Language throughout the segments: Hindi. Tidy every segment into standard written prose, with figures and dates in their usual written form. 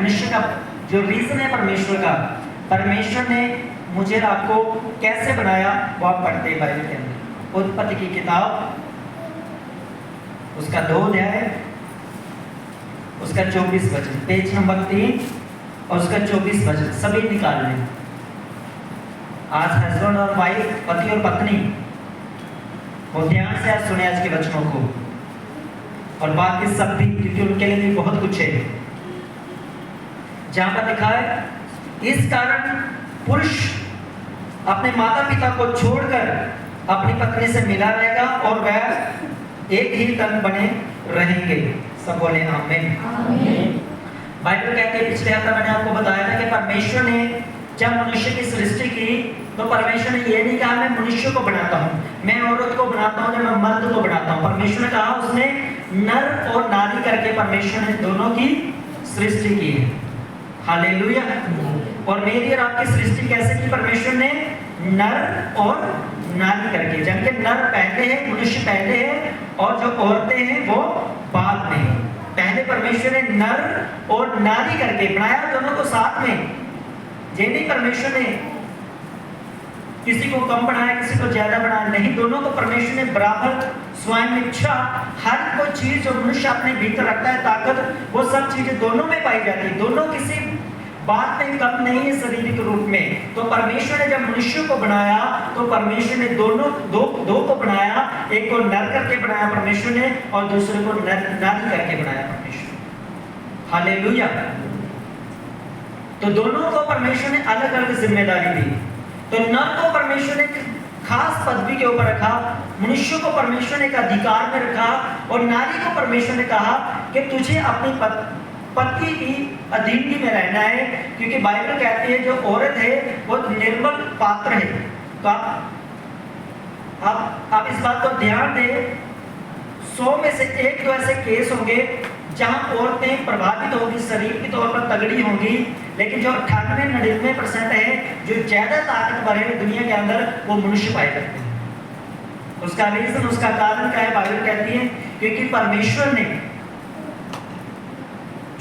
मनुष्य का जो रीजन है परमेश्वर का, परमेश्वर ने मुझे और आपको कैसे बनाया, वो आप पढ़ते हैं बाइबल के अंदर। उत्पत्ति की किताब उसका 2 अध्याय, उसका 24 वचन, पेज नंबर 3 और उसका 24 वचन सभी निकाल लें। आज हस्बैंड और वाइफ, पति और पत्नी, वो ध्यान से आज सुने आज के वचनों को, और बाकी सब भी, क्योंकि उनके लिए भी बहुत कुछ है। जहां पर लिखा है, इस कारण पुरुष अपने माता पिता को छोड़कर अपनी पत्नी से मिला रहेगा और वह एक ही तन बने रहेंगे। सब बोले आमीन। बाइबल कहते हैं, पिछले हफ्ते मैंने आपको बताया था कि परमेश्वर ने जब मनुष्य की सृष्टि की तो परमेश्वर ने ये नहीं कहा मैं मनुष्य को बनाता हूँ, मैं औरत को बनाता हूँ, जब मैं मर्द को बनाता हूँ। परमेश्वर ने कहा, उसने नर और नारी करके परमेश्वर ने दोनों की सृष्टि की है। हालेलुया। और मेरी और आपकी सृष्टि कैसे की परमेश्वर ने? नर और नारी करके। जबकि नर पहले है, मनुष्य पहले है, और जो औरतें हैं वो बाद में। पहले परमेश्वर ने नर और नारी करके बनाया, दोनों को साथ में। ये नहीं परमेश्वर ने किसी को कम बनाया, किसी को ज्यादा बनाया, नहीं, दोनों को परमेश्वर ने बराबर स्वयं इच्छा, हर कोई चीज जो मनुष्य अपने भीतर रखता है, ताकत, वो सब चीजें दोनों में पाई जाती है। दोनों किसी बात में कम नहीं है शारीरिक रूप में। तो परमेश्वर ने जब मनुष्य को बनाया तो परमेश्वर ने दो को बनाया, एक को नर करके बनाया परमेश्वर ने, और दूसरे को नारी करके बनाया परमेश्वर। हालेलुया। तो दोनों को परमेश्वर ने अलग अलग जिम्मेदारी दी। तो नर को परमेश्वर ने खास पदवी के ऊपर रखा, मनुष्य को परमेश्वर ने एक अधिकार में रखा, और नारी को परमेश्वर ने कहा कि तुझे अपनी पति की अधीनगी में रहना है, क्योंकि बाइबल कहती है जो औरत है वो निर्मल पात्र है। तो आप इस बात को ध्यान दें, 100 में से 1 तो ऐसे केस होंगे जहां औरतें प्रभावित होगी, शरीर के तौर पर तगड़ी होंगी, लेकिन जो 98-99% है जो ज्यादा ताकतवर है दुनिया के अंदर, वो मनुष्य पाए जाते हैं। उसका रीजन, उसका कारण क्या है? बाइबल कहती है क्योंकि परमेश्वर ने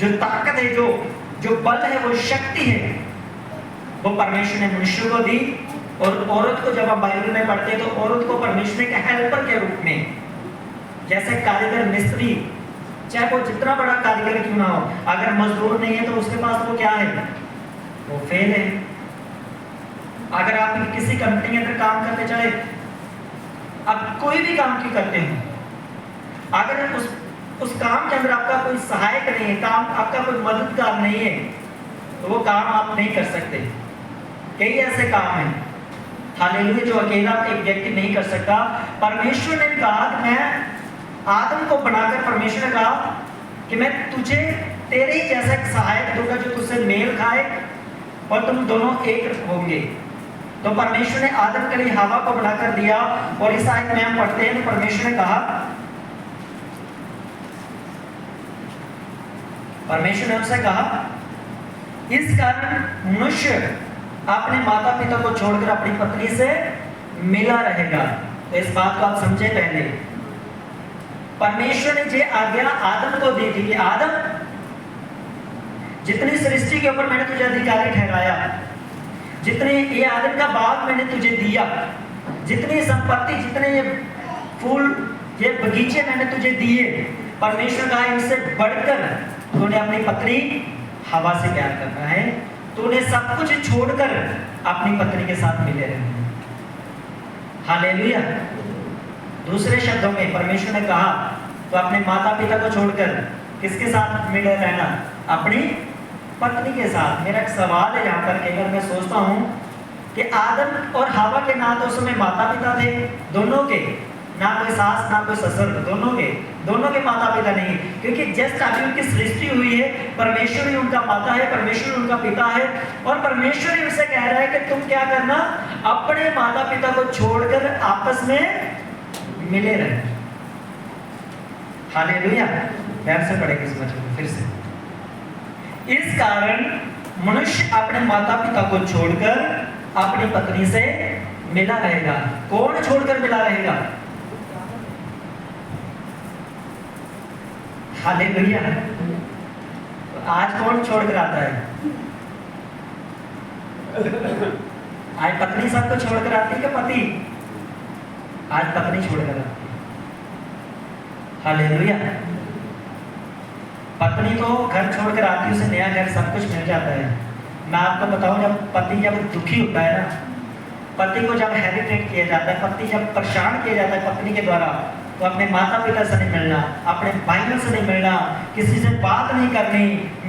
जो ताकत है, जो बल है, वो शक्ति है, वो परमेश्वर ने मनुष्य को दी। और औरत को जब आप बाइबल में पढ़ते हैं तो औरत को परमेश्वर के हेल्पर के रूप में, जैसे कारीगर, मिस्त्री, चाहे वो जितना बड़ा कारीगर क्यों ना हो, अगर मजदूर नहीं है तो उसके पास वो क्या है? वो फेल है। अगर आप किसी कंपनी के अंदर काम करते चले, अब कोई भी काम क्यों करते हो, अगर उस काम के अंदर आपका कोई सहायक नहीं है, काम आपका कोई मददगार नहीं है, तो वो काम आप नहीं कर सकते। कई ऐसे काम हैं, हालेलुया, जो अकेला एक व्यक्ति नहीं कर सकता। परमेश्वर ने कहा कि मैं आदम को बनाकर, परमेश्वर ने कहा कि मैं तुझे तेरे ही जैसा एक सहायक दूंगा जो तुझसे मेल खाए और तुम दोनों एक होंगे। तो परमेश्वर ने आदम के लिए हवा को बनाकर दिया। और इस आयत में हम पढ़ते हैं तो परमेश्वर ने कहा, परमेश्वर ने उनसे कहा, इस कारण मनुष्य अपने माता पिता को छोड़कर अपनी पत्नी से मिला रहेगा। तो इस बात को आप समझे। पहले परमेश्वर ने जो आज्ञा आदम को दी थी कि आदम, जितनी सृष्टि के ऊपर मैंने तुझे अधिकारी ठहराया, जितने ये आदम का बाग मैंने तुझे दिया, जितनी संपत्ति, जितने ये फूल, ये बगीचे मैंने तुझे दिए, परमेश्वर का इनसे बढ़कर तूने अपनी पत्नी हवा से प्यार करना है। तूने सब कुछ छोड़कर अपनी पत्नी के साथ मिले रहना है। हालेलुया। दूसरे शब्दों में परमेश्वर ने कहा तो अपने माता पिता को छोड़कर किसके साथ मिले रहना? अपनी पत्नी के साथ। मेरा एक सवाल है यहाँ पर, अगर मैं सोचता हूँ कि आदम और हवा के ना तो उस समय माता पिता थे दोनों के, ना कोई सास ना कोई ससुर, दोनों के माता पिता नहीं, क्योंकि जस्ट अभी उनकी सृष्टि हुई है, परमेश्वर ही उनका माता है, परमेश्वर उनका पिता है, और परमेश्वर ही उनसे कह रहा है कि तुम क्या करना, अपने माता पिता को छोड़कर आपस में मिले रहे। हालेलुया। ध्यान से पढ़ेंगे इस वचन को फिर से। इस कारण मनुष्य अपने माता पिता को छोड़कर अपनी पत्नी से मिला रहेगा। कौन छोड़कर मिला रहेगा? हालेलुया। आज कौन छोड़ कर आता है? आज पत्नी सबको छोड़ कर आती है कि पति? आज पत्नी छोड़ कर आती है। हालेलुया। पत्नी तो घर छोड़ कर आती है, उसे नया घर सब कुछ मिल जाता है। मैं आपको बताऊं, जब पति जब दुखी होता है ना, पति को जब हेरिटेट किया जाता है, पति जब परेशान किया जाता है पत्नी के द्वारा, तो अपने माता पिता से नहीं मिलना, अपने भाइयों से नहीं मिलना, किसी से बात नहीं करनी,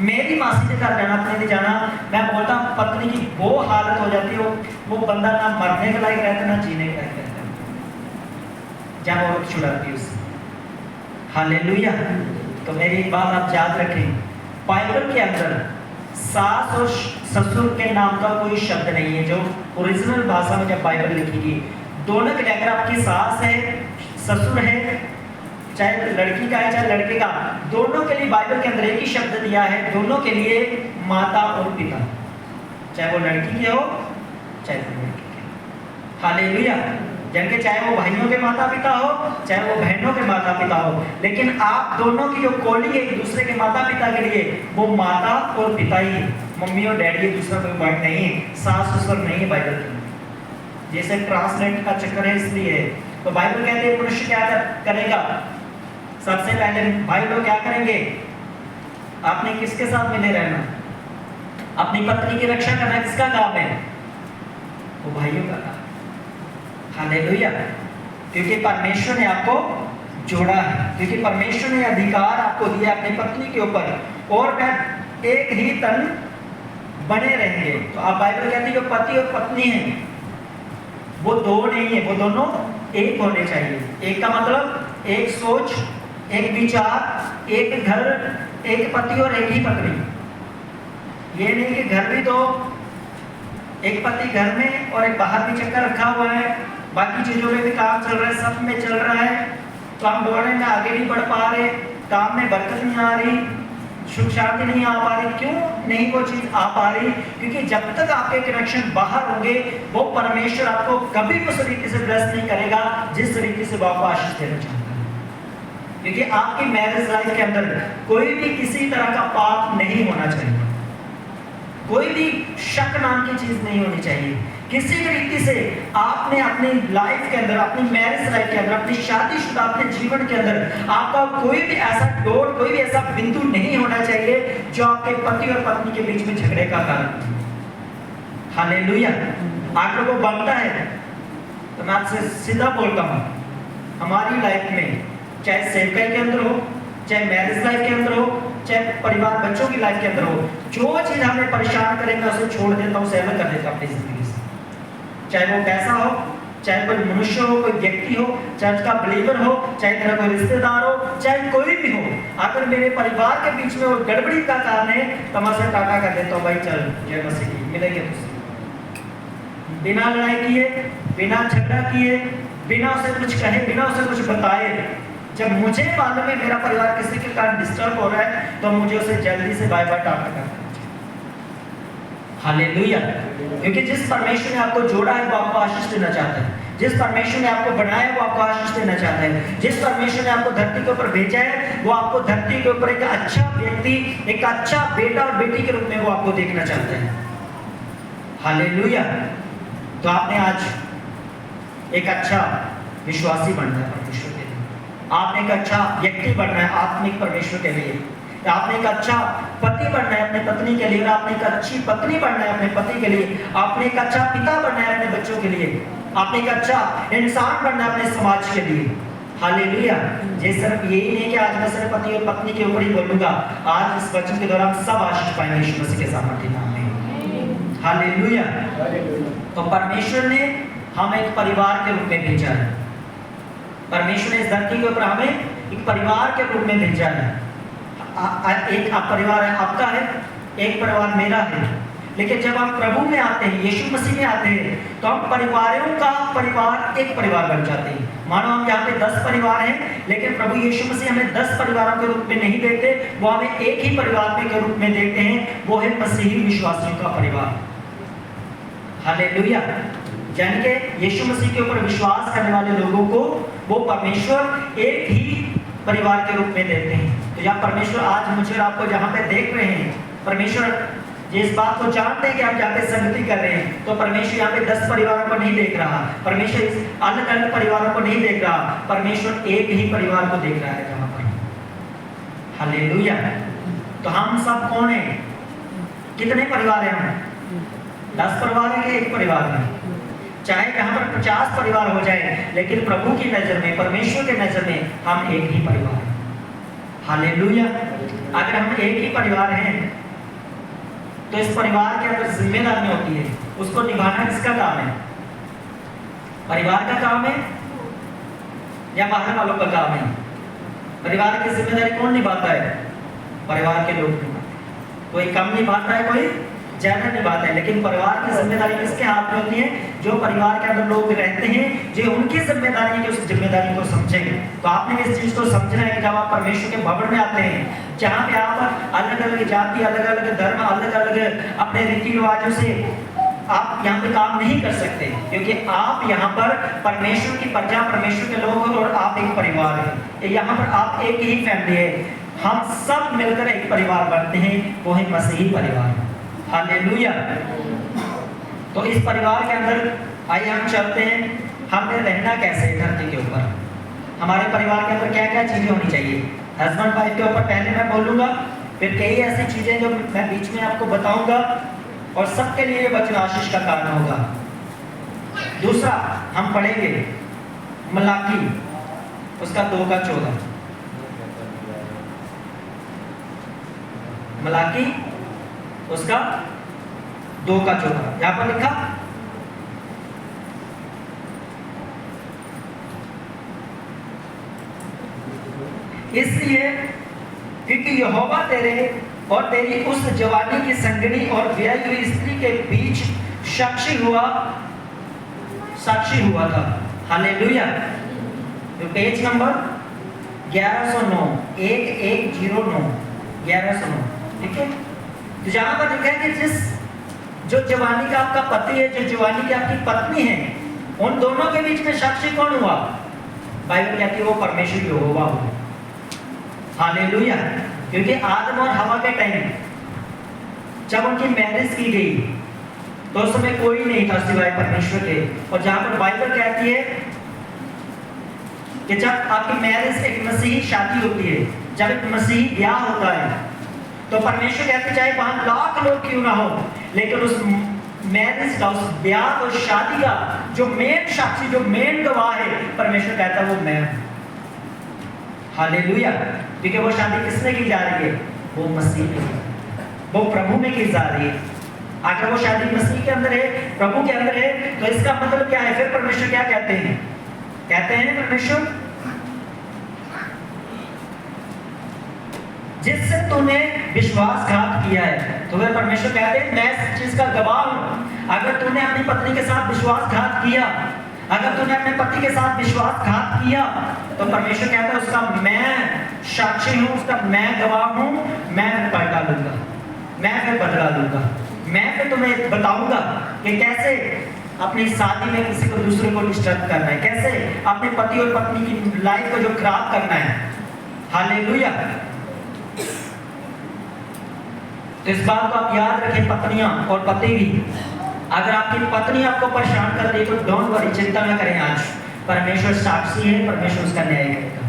मेरी मासी के घर जाना, अपने नहीं जाना। मैं बोलता हूँ पत्नी की वो हालत हो जाती है, वो बंदा ना मरने के लायक रहता ना जीने के लायक रहता जब औरत छुड़ाती है उससे। हालेलुया। तो मेरी एक बात आप याद रखें, बाइबल के अंदर सास और ससुर के नाम का कोई शब्द नहीं है। जो ओरिजिनल भाषा में जब बाइबल लिखी गई, दोनों के लिए, अगर आपकी सास है, ससुर है, चाहे लड़की का है चाहे लड़के का, दोनों के लिए बाइबल के अंदर एक ही शब्द दिया है, दोनों के लिए माता और पिता, चाहे वो लड़की की हो चाहे वो लड़की की। हालेलुया। जिनके चाहे वो भाइयों के माता पिता हो चाहे वो बहनों के माता पिता हो, लेकिन आप दोनों की जो कोली है एक दूसरे के माता पिता के लिए, वो माता और पिता ही है। मम्मी और डैडी एक दूसरा कोई वर्ड नहीं है, सास ससुर नहीं है बाइबल के अंदर। जैसे ट्रांसलेट का चक्कर है इसलिए। तो बाइबल कहते हैं मनुष्य क्या करेगा? सबसे पहले भाई लोग क्या करेंगे? आपने किसके साथ मिले रहना? अपनी पत्नी की रक्षा करना किसका काम है? वो भाइयों का काम। हालेलुया। क्योंकि परमेश्वर ने आपको जोड़ा है, क्योंकि परमेश्वर ने अधिकार आपको दिया अपनी पत्नी के ऊपर, और वह एक ही तन बने रहेंगे। तो आप बाइबल कहती है जो पति और पत्नी है वो दो नहीं है, वो दोनों एक होने चाहिए। एक का मतलब एक सोच, एक विचार, एक घर, एक पति और एक ही पत्नी। ये नहीं कि घर भी तो एक पति घर में और एक बाहर भी चक्कर रखा हुआ है, बाकी चीजों में भी काम चल रहा है, सब में चल रहा है, तो हम दौड़ने में आगे नहीं बढ़ पा रहे, काम में बरकत नहीं आ रही, सुख शांति नहीं आ पा रही। क्यों नहीं वो चीज आ पा रही? क्योंकि जब तक आपके कनेक्शन बाहर होंगे, वो परमेश्वर आपको कभी उस तरीके से ब्लेस नहीं करेगा जिस तरीके से वो आपको आशीष देना चाहता है। क्योंकि आपकी मैरिज लाइफ के अंदर कोई भी किसी तरह का पाप नहीं होना चाहिए, कोई भी शक नाम की चीज नहीं होनी चाहिए। किसी भी रीति से आपने अपनी लाइफ के अंदर, अपनी मैरिज लाइफ के अंदर, अपनी शादीशुदा अपने जीवन के अंदर आपका कोई भी ऐसा डोर, कोई भी ऐसा बिंदु नहीं होना चाहिए जो आपके पति और पत्नी के बीच में झगड़े का कारण। हालेलुया। आप लोगों को बनता है, तो मैं आपसे सीधा बोलता हूँ, हमारी लाइफ में चाहे सेवकाई के अंदर हो, चाहे मैरिज लाइफ के अंदर हो, चाहे परिवार बच्चों की लाइफ के अंदर हो, जो चीज हमें परेशान करेगा उसे छोड़ देता हूँ, उसे अलग कर देता हूँ अपनी जिंदगी से। चाहे वो कैसा हो, चाहे कोई मनुष्य हो, कोई व्यक्ति हो, चाहे उसका बिलीवर हो, चाहे तेरा कोई रिश्तेदार हो, चाहे कोई भी हो, अगर मेरे परिवार के बीच में वो गड़बड़ी का कारण है तो मैं उसे टाटा कर देता हूँ, भाई चल जय मसीह की, मिलेंगे तुझसे। बिना लड़ाई किए, बिना झगड़ा किए, बिना उसे कुछ कहे, बिना उसे कुछ बताए, जब मुझे मालूम है मेरा परिवार किसी के कारण डिस्टर्ब हो रहा है, तो मुझे उसे जल्दी से बाय बाय टाटा करना चाहिए। हालेलुया। क्योंकि जिस परमेश्वर ने आपको जोड़ा है वो आपको आशीष देना चाहता है, जिस परमेश्वर ने आपको बनाया है वो आपको आशीष देना चाहता है, जिस परमेश्वर ने आपको धरती के ऊपर भेजा है वो आपको धरती के ऊपर एक अच्छा व्यक्ति, एक अच्छा बेटा और बेटी के रूप में वो आपको देखना चाहता है। हालेलुया। तो आपने आज एक अच्छा विश्वासी बनना है परमेश्वर के लिए, आपने एक अच्छा व्यक्ति बनना है आत्मिक परमेश्वर के लिए, आपने एक अच्छा पति बनना है अपने पत्नी के लिए, और आपने एक अच्छी पत्नी बनना है अपने पति के लिए, आपने एक अच्छा पिता बनना है अपने बच्चों के लिए, आपने एक अच्छा इंसान बनना है अपने समाज के लिए। हालेलुया। ये सिर्फ यही नहीं कि आज मैं सिर्फ पति और पत्नी के ऊपर ही बोलूंगा, आज इस वचन के दौरान सब आशीष पाएंगे यीशु मसीह के सामर्थ्य नाम में। हालेलुया। तो परमेश्वर ने हमें एक परिवार के रूप में भेजा है, परमेश्वर ने इस धरती के ऊपर हमें एक परिवार के रूप में भेजा है। एक परिवार है आपका है, एक परिवार मेरा है, लेकिन जब हम प्रभु में आते हैं, यीशु मसीह में आते हैं, तो हम परिवारों का परिवार एक परिवार बन जाते हैं। मानो हम यहाँ पे 10 परिवार हैं, लेकिन प्रभु यीशु मसीह हमें 10 परिवारों के रूप में नहीं देखते, वो हमें एक ही परिवार के रूप में देखते हैं, वो है मसीही विश्वासियों का परिवार। हालेलुया। यानी कि यीशु मसीह के ऊपर विश्वास करने वाले लोगों को वो परमेश्वर एक ही परिवार के रूप में देते हैं। तो यहाँ परमेश्वर आज मुझे और आपको जहाँ पे देख रहे हैं, परमेश्वर इस बात को जानते हैं कि आप जहाँ पे संगति कर रहे हैं, तो परमेश्वर यहाँ पे 10 परिवारों को नहीं देख रहा, परमेश्वर इस अलग अलग परिवारों को नहीं देख रहा, परमेश्वर एक ही परिवार को देख रहा है जहाँ पर। हालेलुया। तो हम सब कौन हैं? कितने परिवार हैं हम? 10 परिवार है कि एक परिवार है? चाहे यहाँ पर 50 परिवार हो जाए, लेकिन प्रभु की नजर में, परमेश्वर के नजर में हम एक ही परिवार हैं। हालेलुया। अगर हम एक ही परिवार हैं तो इस परिवार के अंदर जिम्मेदारी होती है, उसको निभाना किसका काम है? परिवार का काम है या बाहर वालों का काम है? परिवार की जिम्मेदारी कौन निभाता है? परिवार के लोग निभाते हैं। कोई कम निभाता है, कोई ज्यादा निभाता है, लेकिन परिवार की जिम्मेदारी किसके हाथ में होती है? जो परिवार के अंदर लोग रहते हैं, जो उनकी जिम्मेदारी है कि उस जिम्मेदारी को समझेंगे। तो आपने इस चीज को समझना है कि जब आप परमेश्वर के भवन में आते हैं, जहाँ पे आप अलग अलग जाति, अलग अलग धर्म, अलग अलग अपने रीति रिवाजों से आप यहाँ पे काम नहीं कर सकते, क्योंकि आप यहाँ पर परमेश्वर की प्रजा, परमेश्वर के लोग और आप एक परिवार है। यहाँ पर आप एक ही फैमिली है, हम सब मिलकर एक परिवार बनते हैं, वो है मसीही परिवार। हालेलुया। तो इस परिवार के अंदर आइए हम चलते हैं, हमें रहना कैसे है धरती के ऊपर। हमारे परिवार के अंदर क्या क्या चीजें होनी चाहिए? हस्बैंड वाइफ के ऊपर पहले मैं बोलूंगा, फिर कई ऐसी चीजें जो मैं बीच में आपको बताऊंगा, और सबके लिए वचन आशीष का कारण होगा। दूसरा हम पढ़ेंगे मलाकी उसका 2:14। मलाकी उसका 2:14 यहां पर लिखा, इसलिए क्योंकि यहोवा तेरे और तेरी उस जवानी की संगनी और ब्याही हुई स्त्री के बीच साक्षी हुआ था। हालेलुया। तो पेज नंबर 1109 1109 1109, ठीक है। तो जहां पर लिखा है कि जो जवानी का आपका पति है, जो जवानी की आपकी पत्नी है, उन दोनों के बीच में साक्षी कौन हुआ? बाइबल कहती है वो परमेश्वर यहोवा हुआ। हालेलुया। क्योंकि आदम और हवा के टाइम जब उनकी मैरिज की गई तो उस समय कोई नहीं था सिवाय परमेश्वर के। और जहां पर बाइबल कहती है कि जब आपकी मैरिज एक मसीही शादी होती है, जब एक मसीही ब्याह होता है, तो परमेश्वर कहते चाहे वहां लाख लोग क्यों ना हो, लेकिन उस मैरिज का, उस ब्याह और शादी का जो मेन साक्षी, जो मेन गवाह है, परमेश्वर कहता है वो मैं हूं। हालेलुया। क्योंकि वो शादी किसने की जा रही है? वो मसीह में, वो प्रभु में की जा रही है। अगर वो शादी मसीह के अंदर है, प्रभु के अंदर है, तो इसका मतलब क्या है? फिर परमेश्वर क्या कहते हैं? कहते हैं परमेश्वर जिससे तूने विश्वासघात किया है, तो वे परमेश्वर कहते हैं मैं इस चीज का गवाह हूं। अगर तूने अपनी पत्नी के साथ विश्वासघात किया, अगर तूने अपने पति के साथ विश्वासघात किया, तो परमेश्वर कहता है उसका मैं साक्षी हूं, उसका मैं गवाह हूं, मैं पलटा लूंगा, मैं फिर बदला लूंगा, मैं फिर तुम्हें बताऊंगा कि कैसे अपनी शादी में किसी को दूसरे को डिस्टर्ब करना है, कैसे अपने पति और पत्नी की लाइफ को जो खराब करना है। हालेलुया। तो इस बात को आप याद रखें, पत्नियां और पति भी। अगर आपकी पत्नी आपको परेशान कर रही है तो डोंट वरी, चिंता न करें। आज परमेश्वर साक्षी है, परमेश्वर उसका न्याय करेगा।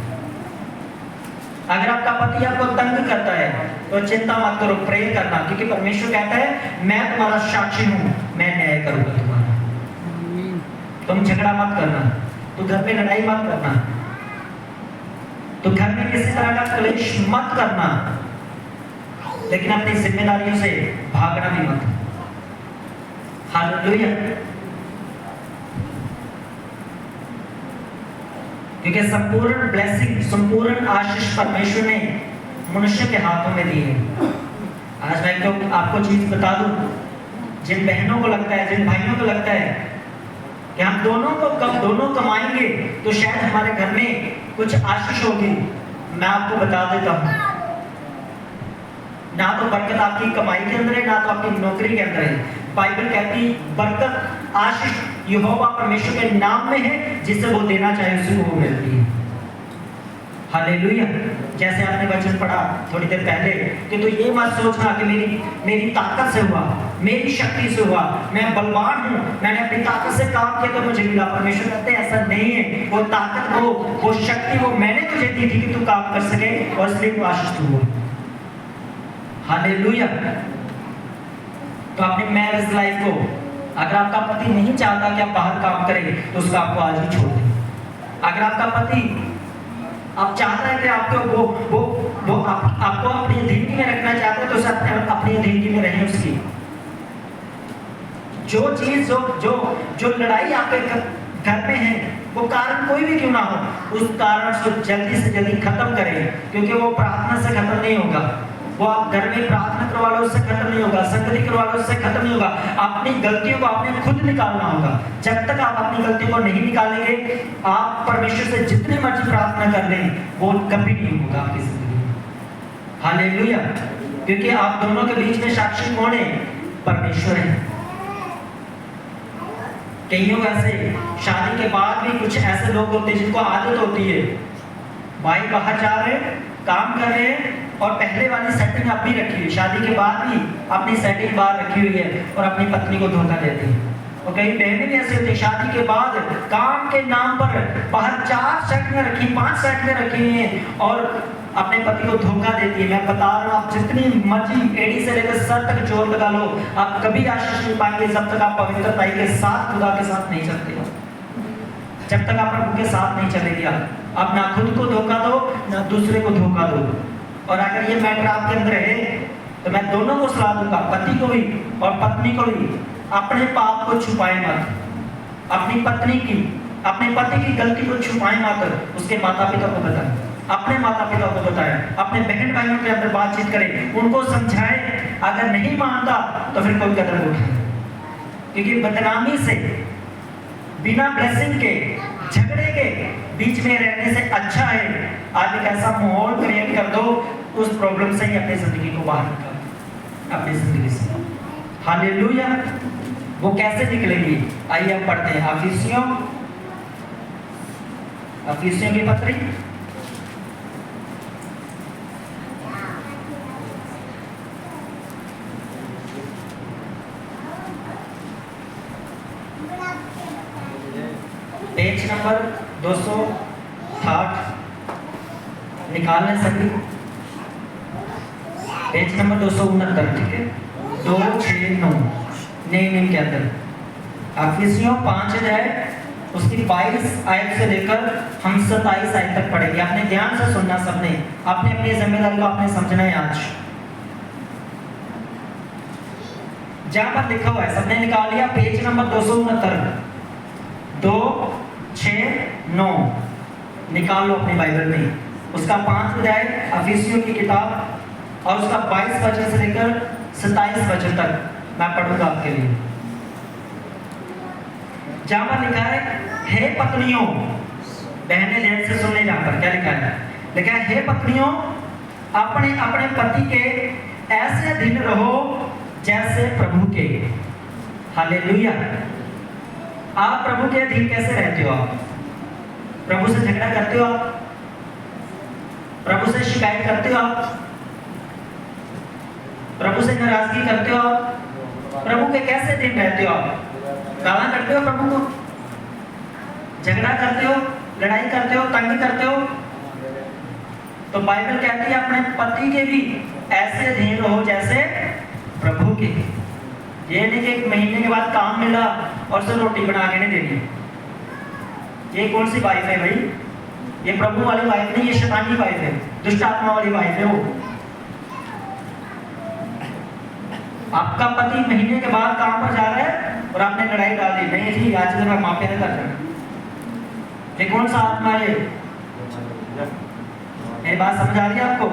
अगर आपका पति आपको तंग करता है तो चिंता मत करो, प्रे करना, क्योंकि परमेश्वर कहता है मैं तुम्हारा साक्षी हूं, मैं न्याय करूंगा तुम्हारा। तुम झगड़ा मत करना, तो घर में लड़ाई मत करना, तो घर में किसी तरह का क्लेश मत करना, लेकिन अपनी जिम्मेदारियों से भागना भी मत। हालेलुया। क्योंकि संपूर्ण ब्लेसिंग, संपूर्ण आशीष परमेश्वर ने मनुष्य के हाथों में दी है। आज मैं तो आपको चीज बता दूं, जिन बहनों को लगता है, जिन भाइयों को लगता है कि हम दोनों कमाएंगे तो शायद हमारे घर में कुछ आशीष होगी, मैं आपको बता देता हूं, ना तो बरकत आपकी कमाई के अंदर है, ना तो आपकी नौकरी के अंदर है। बाइबल कहती बरकत, आशीष यहोवा परमेश्वर के नाम में है, जिसे वो देना चाहे उसी को वो मिलती है। हालेलुया। जैसे आपने वचन पढ़ा थोड़ी देर पहले कि तो ये मत सोचना कि मेरी ताकत से हुआ, मेरी शक्ति से हुआ, मैं बलवान हूँ, मैंने अपनी ताकत से काम किया तो मुझे मिला। परमेश्वर कहते हैं ऐसा नहीं है, वो ताकत वो शक्ति वो मैंने तुझे दी थी कि तू काम कर सके और इसलिए तू आशीष हुआ। हालेलुया। तो अपनी मैरिज लाइफ को अगर आपका पति नहीं चाहता कि आप बाहर काम करें तो उसका आपको आज ही छोड़ दें। अगर आपका पति आप चाहता है कि आपको वो आपको अपनी जिंदगी में रखना चाहता है तो उसे अपनी जिंदगी में रहें। उसकी जो चीज जो लड़ाई आपके घर में है वो कारण कोई भी क्यों ना हो, उस कारण से जल्दी से जल्दी खत्म करें, क्योंकि वो प्रार्थना से खत्म नहीं होगा। वो आप घर में प्रार्थना करवा लो उससे खत्म नहीं होगा, संगति करवा लो उससे खत्म नहीं होगा। अपनी गलतियों को आपने खुद निकालना होगा। जब तक आप अपनी गलतियों को नहीं निकालेंगे, आप परमेश्वर से जितनी मर्जी प्रार्थना कर लें वो कभी नहीं होगा आपकी जिंदगी में। हालेलुया। क्योंकि आप दोनों के बीच में साक्षी कौन है? परमेश्वर है। कईयों ऐसे शादी के बाद भी कुछ ऐसे लोग होते हैं जिनको आदत होती है, भाई बाहर जा रहे हैं, काम कर रहे हैं और पहले वाली सेटिंग अपनी रखी हुई, शादी के बाद भी अपनी सेटिंग बाहर रखी हुई है और अपनी पत्नी को धोखा देती है। और कई बहनें भी ऐसे होती है, शादी के बाद काम के नाम पर बाहर 4 सेटिंग रखी, 5 सेटिंग रखी हुई हैं और अपने पति को धोखा देती है। मैं बता रहा हूँ, आप जितनी मर्जी एड़ी से लेकर सर तक जोर लगा लो, आप कभी आशीष नहीं पाएंगे जब तक आप पवित्रता के साथ, खुदा के साथ नहीं चलते हो। जब तक आप प्रभु के साथ नहीं चलेंगे, आप ना खुद को धोखा दो ना दूसरे को धोखा दो। और अगर ये मैटर आपके अंदर है तो मैं दोनों को सलाह दूंगा, पति को भी और पत्नी को भी, अपने पाप को छुपाए मत। अपनी पत्नी की, अपने पति की गलती को छुपाए मत, उसके माता पिता को बताएं, अपने माता पिता को बताएं, अपने बहन भाइयों के अंदर बातचीत करें, उनको समझाएं। अगर नहीं मानता तो फिर कोई कदम उठाएं, क्योंकि बदनामी से, बिना ब्लेसिंग के, झगड़े के बीच में रहने से अच्छा है आज एक ऐसा माहौल क्रिएट कर दो, उस प्रॉब्लम से ही अपनी जिंदगी को बाहर निकालो, अपनी जिंदगी से। हालेलुया। वो कैसे निकलेगी? आइए हम पढ़ते हैं अफिसियों की पत्री पेज नंबर 260 निकालने सभी, पेज नंबर 269, ठीक है, 269 नए नियम के अंदर अफिसियों 5 अध्याय उसकी 22 आयत से लेकर हम 27 आयत तक पढ़ेंगे। आपने ध्यान से सुनना, सबने अपने अपनी जिम्मेदारी को आपने समझना है। आज जहां पर लिखा हुआ है सबने निकाल लिया, पेज नंबर 269 269 निकाल लो अपने बाइबल में। उसका 5 अध्याय अफिसियों की किताब और उसका 22 वचन से लेकर 27 वचन तक मैं पढ़ूंगा आपके लिए। जहां पर लिखा है, हे पत्नियों, बहनें ध्यान से सुनने, जहां पर क्या लिखा है, लिखा है, हे पत्नियों, अपने अपने पति के ऐसे अधीन रहो जैसे प्रभु के। हालेलुया। आप प्रभु के अधीन कैसे रहते हो? आप प्रभु से झगड़ा करते हो? आप प्रभु से शिकायत करते हो? आप प्रभु से नाराजगी करते हो? आप प्रभु के कैसे दिन रहते हो? आप गाला करते हो प्रभु को, झगड़ा करते हो, लड़ाई करते हो, तंग करते हो? तो बाइबल कहती है अपने पति के भी ऐसे अधीन रहो जैसे प्रभु के। ये नहीं कि 1 महीने के बाद काम मिला और सिर्फ रोटी बना के नहीं देनी। ये कौन सी वाइफ है भाई? ये प्रभु वाली वाइफ नहीं, ये शैतानी वाइफ है, दुष्ट आत्मा वाली वाइफ है वो। आपका पति महीने के बाद काम पर जा रहा है और आपने लड़ाई डाल दी, नहीं जी आज मैं माफी नहीं करता। ये कौन सा आत्मा है? मेरी बात समझ आ रही है आपको?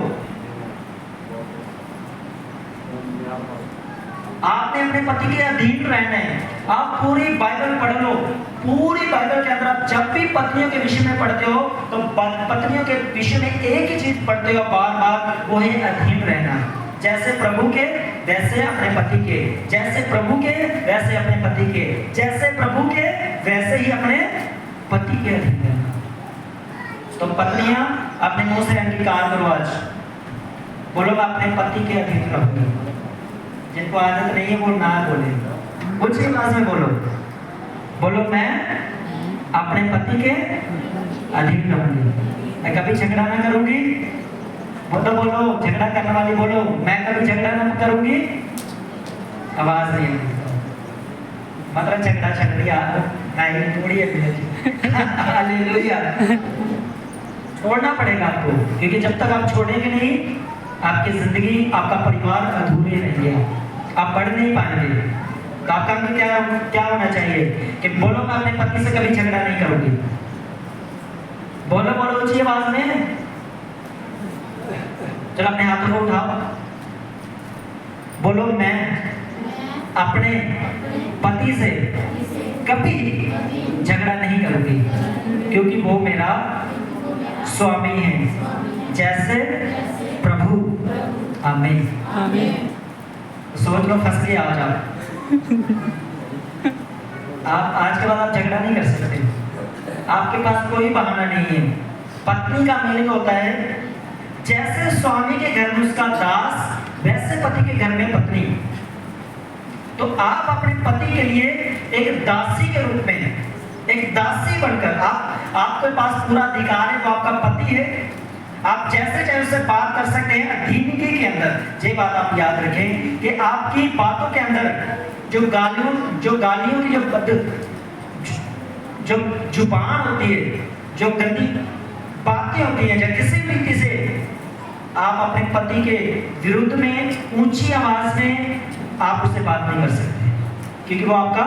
आपने अपने पति के अधीन रहना है। आप पूरी बाइबल पढ़ लो, पूरी बाइबल के अंदर आप जब भी पत्नियों के विषय में पढ़ते हो तो पत्नियों के विषय में एक ही चीज पढ़ते हो बार बार, वो है अधीन रहना। जैसे प्रभु के वैसे अपने पति के, जैसे प्रभु के वैसे अपने पति के, जैसे प्रभु के वैसे ही अपने पति के अधीन रहना। तो पत्नियां अपने मुंह से अंगीकार करो आज, बोलो मैं अपने पति के अधीन रहूंगी। जिनको आदत नहीं है वो ना बोले, ऊंची आवाज में बोलो, बोलो मैं अपने पति के अधीन रहूंगी, मैं कभी झगड़ा ना करूंगी। बोलो बोलो, झगड़ा करने वाली बोलो, मैं कभी झगड़ा ना करूंगी। आवाज नहीं है, मतलब झगड़ा झगड़िया नहीं थोड़ी है। हालेलुया। छोड़ना पड़ेगा आपको, क्योंकि जब तक आप छोड़ेंगे नहीं, आपकी जिंदगी, आपका परिवार अधूरे रहेंगे, आप बढ़ नहीं पाएंगे। तो आपका क्या होना चाहिए कि बोलो मैं अपने पति से कभी झगड़ा नहीं करूंगी। बोलो बोलो ऊंची आवाज में, चलो अपने हाथों को उठाओ, बोलो मैं अपने पति से कभी झगड़ा नहीं करूंगी, क्योंकि वो मेरा स्वामी है, जैसे प्रभु। आमीन। सोच लो, फंस गए आज आप आज के बाद आप झगड़ा नहीं कर सकते, आपके पास कोई बहाना नहीं है। पत्नी का मीनिंग होता है जैसे स्वामी के घर में उसका दास, वैसे पति के घर में पत्नी। तो आप अपने पति के लिए एक दासी के रूप में, एक दासी बनकर, आपके पास पूरा अधिकार है, वो आपका पति है, आप जैसे चाहे उससे बात कर सकते हैं अधीनगी के अंदर। ये बात आप याद रखें कि आपकी बातों के अंदर जो गालियों की जो जुबान होती है, जो गंदी बातें होती हैं, या किसी भी रीति से आप अपने पति के विरुद्ध में ऊंची आवाज में आप उससे बात नहीं कर सकते, क्योंकि वो आपका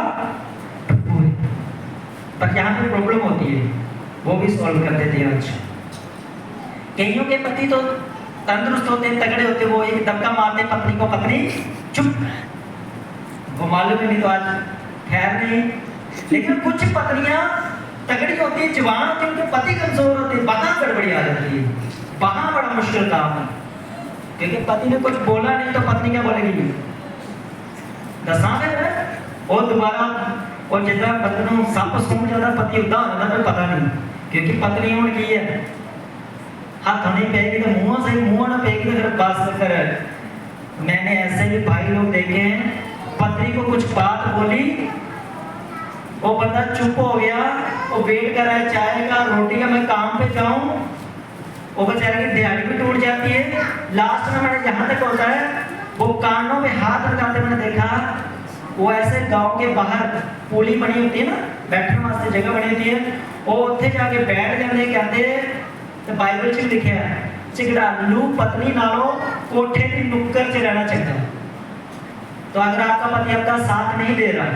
प्रभु है। पर यहाँ पे प्रॉब्लम होती है, वो भी सॉल्व कर देते हैं आज। कईयों के पति तो तंदुरुस्त होते हैं, तगड़े होते, वो एक धक्का मारते पत्नी को, पत्नी चुप, वो मालूम ही नहीं तो आज खैर नहीं। लेकिन कुछ पत्नियां तगड़ी होती है, जवान होती है, उनके पति कमजोर होते हैं, वहां गड़बड़ी आ जाती है, वहां बड़ा मुश्किल काम है, क्योंकि पति ने कुछ बोला नहीं तो पत्नी क्या बोलेगी, दसा है और दोबारा, और जितना पत्नी सप सूंघ जाता पति उदा होता तो पता नहीं, क्योंकि पत्नी उनकी है, हाथ नहीं पेगी तो मुंह ना पेगी तो फिर बस कर। मैंने ऐसे भी भाई लोग देखे हैं, पत्नी को कुछ बात बोली, वो बंदा चुप हो गया, वो वेट कर रहा है चाय का, रोटी का, मैं काम पे जाऊं, वो बेचारे की दिहाड़ी भी टूट जाती है। लास्ट में मैंने यहाँ तक होता है, वो कानों में हाथ लगाते मैंने देखा, वो ऐसे गांव के बाहर पुली बनी होती है ना, बैठने वास्ते जगह बनी होती है, वो उत्थे जाके बैठ जाते, कहते तो बाइबल च लिखा है झगड़ालू पत्नी नालों कोठे की नुक्कर च रहना चाहिए। तो अगर आपका पति आपका साथ नहीं दे रहा,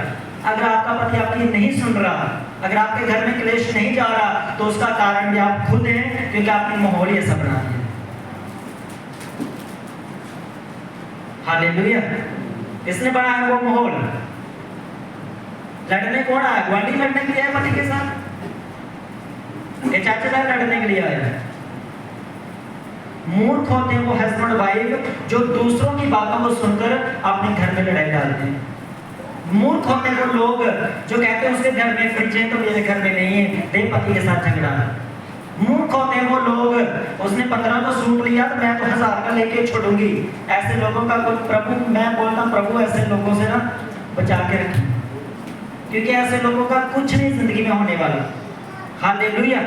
अगर आपका पति आपकी नहीं सुन रहा, अगर आपके घर में क्लेश नहीं जा रहा, तो उसका कारण भी आप खुद हैं, क्योंकि आपने माहौल ये सब बना दिया। हालेलुया। किसने बनाया वो माहौल? लड़ने कौन आया? गुआंढी लड़ने के लिए आया पति के साथ, ये चाचेदार लड़ने के लिए आया? मूर्ख होते हैं वो हस्बैंड वाइफ जो दूसरों की बातों को सुनकर अपने घर में लड़ाई डालते हैं। मूर्ख होते हैं वो लोग जो कहते हैं उसके घर में फ्रिज है तो मेरे घर में नहीं है, दे पति के साथ झगड़ा। मूर्ख होते हैं वो लोग, उसने 15 का सूट लिया तो मैं तो 1000 का लेके छोड़ूंगी। ऐसे लोगों का कोई प्रभु, मैं बोलता प्रभु ऐसे लोगों से ना बचा के रखिए, क्योंकि ऐसे लोगों का कुछ नहीं जिंदगी में होने वाला। हालेलुया।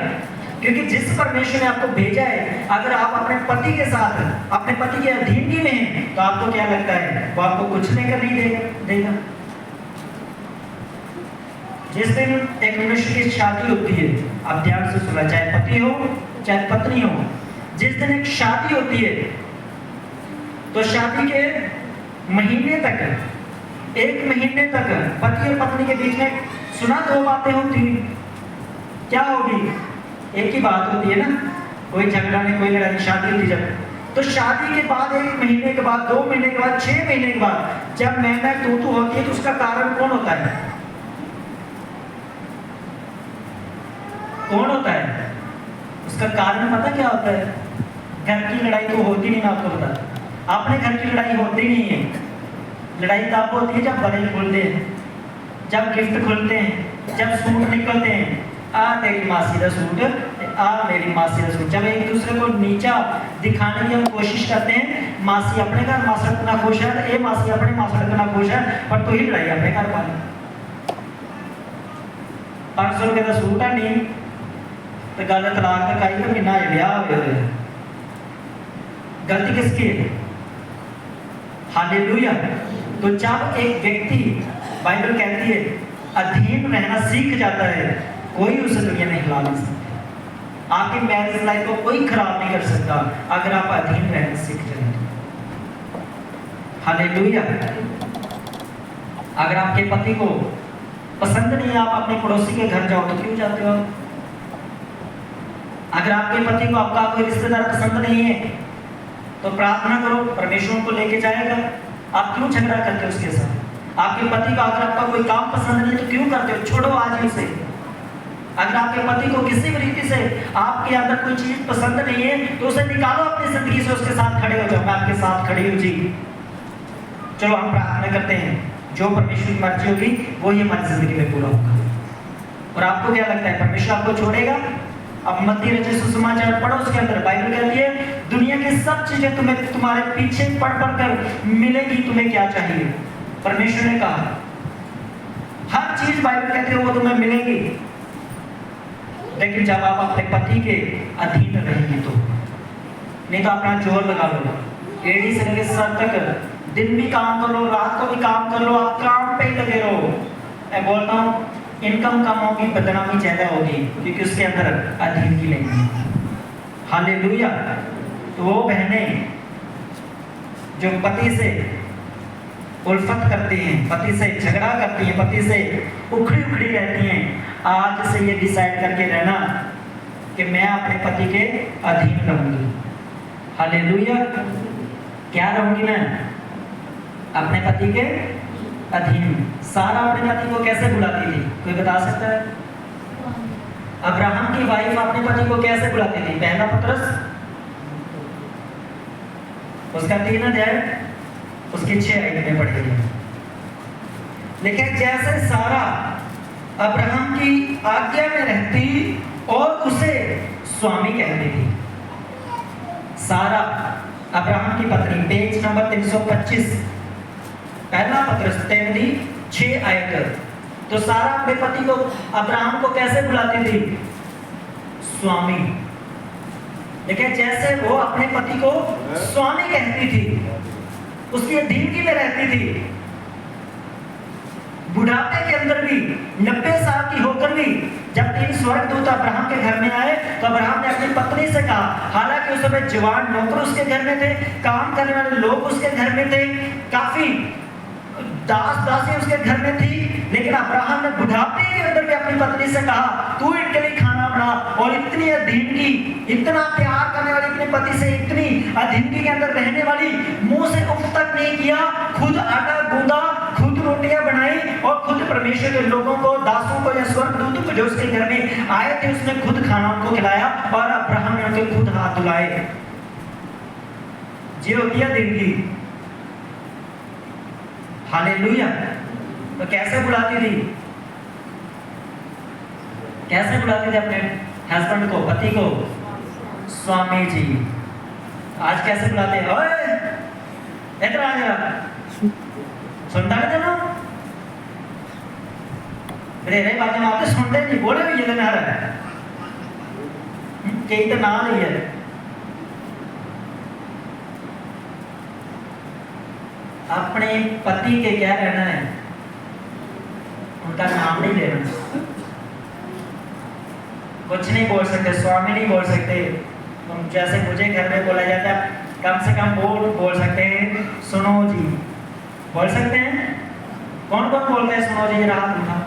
क्योंकि जिस परमेश्वर ने आपको भेजा है, अगर आप अपने पति के साथ, अपने पति के अधीनगी में हैं, तो आपको क्या लगता है वो आपको कुछ लेकर नहीं देगा। जिस दिन एक मनुष्य की शादी होती है, आप ध्यान से सुना, चाहे पति हो चाहे पत्नी हो, जिस दिन एक शादी होती है तो शादी के महीने तक, 1 महीने तक पति और पत्नी के बीच में सुना 2 बातें होती हैं। क्या होगी? एक ही बात होती है ना, कोई झगड़ा नहीं, कोई लड़ाई, शादी होती जब, तो शादी के बाद 1 महीने के बाद, 2 महीने के बाद, 6 महीने के बाद जब मैं तू होती है, तो उसका कारण कौन होता है? कौन होता है? उसका कारण पता क्या होता है? घर की लड़ाई तो होती नहीं, मैं आपको बता, अपने घर की लड़ाई होती नहीं है। लड़ाई तब होती है जब बड़े खुलते हैं, जब गिफ्ट खुलते हैं, जब सूट निकलते हैं, आ तेरी मासी का सूट, मेरी मासी रसूल। जब एक दूसरे को नीचा दिखाने की हम कोशिश करते हैं, मासी अपने घर मासड़ ना खुश है, ए मासी अपने मासड़ ना खुश है, पर तू ही लड़ाई अपने घर वाले 500 रुपए का सूट है नहीं तो गल तलाक तक आई तो महीना ब्याह हो गया। गलती किसकी है? हालेलुया। तो जब एक व्यक्ति, बाइबल कहती है, अधीन रहना सीख जाता है, कोई उसे दुनिया में हिला नहीं सकता। आपकी मैरिज लाइफ को कोई खराब नहीं कर सकता अगर आप अधीन रहना सीख जाए। हालेलुया। अगर आपके पति को पसंद नहीं है आप अपने पड़ोसी के घर जाओ तो क्यों जाते हो? अगर आपके पति को आपका कोई रिश्तेदार पसंद नहीं है तो प्रार्थना करो, परमेश्वर को लेके जाएगा। आप क्यों झगड़ा करते हो उसके साथ? आपके पति को अगर आपका कोई काम पसंद नहीं तो क्यों करते हो? छोड़ो आज ही से। अगर आपके पति को किसी भी रीति से आपके अंदर कोई चीज पसंद नहीं है तो उसे निकालो अपनी जिंदगी से, उसके साथ खड़े हो जाओ। मैं आपके साथ खड़ी हूँ जी। चलो हम प्रार्थना करते हैं, जो परमेश्वर की मर्जी होगी वो ही हमारी जिंदगी में पूरा होगा। और आपको क्या लगता है परमेश्वर आपको छोड़ेगा? अब मत्ती रचित सुसमाचार पढ़ो, उसके अंदर बाइबल कहती है दुनिया की सब चीजें तुम्हें तुम्हारे पीछे पढ़ कर मिलेगी, तुम्हें क्या चाहिए? परमेश्वर ने कहा हर चीज बाइबल कहती है वो तुम्हें मिलेगी, लेकिन जब आप अपने पति के अधीन रहेंगे तो। नहीं तो अपना जोर लगा लो, एड़ी से लेकर सर तक दिन भी काम कर लो, रात को भी काम कर लो, आप काम पे ही लगे रहो। मैं बोलता हूँ इनकम कम होगी, बदनामी ज्यादा होगी, क्योंकि उसके अंदर अधीन की नहीं। हालेलुया। तो वो बहनें जो पति से उल्फत करती हैं, पति से झगड़ा करती हैं, पति से उखड़ी उखड़ी रहती हैं, आज से ये डिसाइड करके रहना कि मैं अपने पति के अधीन रहूंगी। हालेलुया। क्या रहूंगी मैं? अपने पति के अधीन। सारा अपने पति को कैसे बुलाती थी? कोई बता सकता है? अब्राहम की वाइफ अपने पति को कैसे बुलाती थी? पहला पत्रस उसका 3 अध्याय उसकी 6 आयत में पढ़ी गई। लेकिन जैसे सारा अब्राहम की आज्ञा में रहती और उसे स्वामी कहती थी। सारा अब्राहम की पत्नी, पेज नंबर 325, पहला पत्रस 3:6 आयत। तो सारा अपने पति को, अब्राहम को कैसे बुलाती थी? स्वामी। लेकिन जैसे वो अपने पति को स्वामी कहती थी, उसकी अधीनगी में रहती थी, बुढ़ापे के अंदर भी 90 साल की होकर भी जब 3 स्वर्गदूत अब्राहम के घर में आए तो अब्राहम ने अपनी पत्नी से कहा, हालांकि उस समय जवान नौकर उसके घर में थे, काम करने वाले लोग उसके घर में थे, काफी दास दासी उसके घर में थी, लेकिन अब्राहम ने बुढ़ापे के अंदर भी अपनी पत्नी से कहा तू इनके लिए खाना बना। और इतनी अधीनगी, इतना प्यार करने वाली अपने पति से, इतनी अधीनगी के अंदर रहने वाली, मुंह से उफ तक नहीं किया, खुद आटा गूंदा, खुद रोटियां बनाई और खुद परमेश्वर के लोगों को, दासों को या स्वर्गदूतों को जो उसके घर में आए थे उसने खुद खाना उनको खिलाया और अब्राहम ने उनके खुद हाथ धुलाए। ये होती है अधीनगी। हालेलुया। तो कैसे बुलाती थी? कैसे बुलाते थे अपने हस्बैंड को, पति को? स्वामी जी। आज कैसे बुलाते हैं? ओए इधर आ जा, सुनता नहीं तेनों? रे बातें मारते सुनते नहीं, बोले भी ये ना रहा है कहीं तो ना नहीं है। अपने पति के क्या रहना है, उनका नाम नहीं लेना, कुछ नहीं बोल सकते, स्वामी नहीं बोल सकते। तुम जैसे मुझे घर में बोला जाता है, कम से कम बोल सकते हैं सुनो जी, बोल सकते हैं? कौन कौन बोलते हैं सुनो जी? रात उठा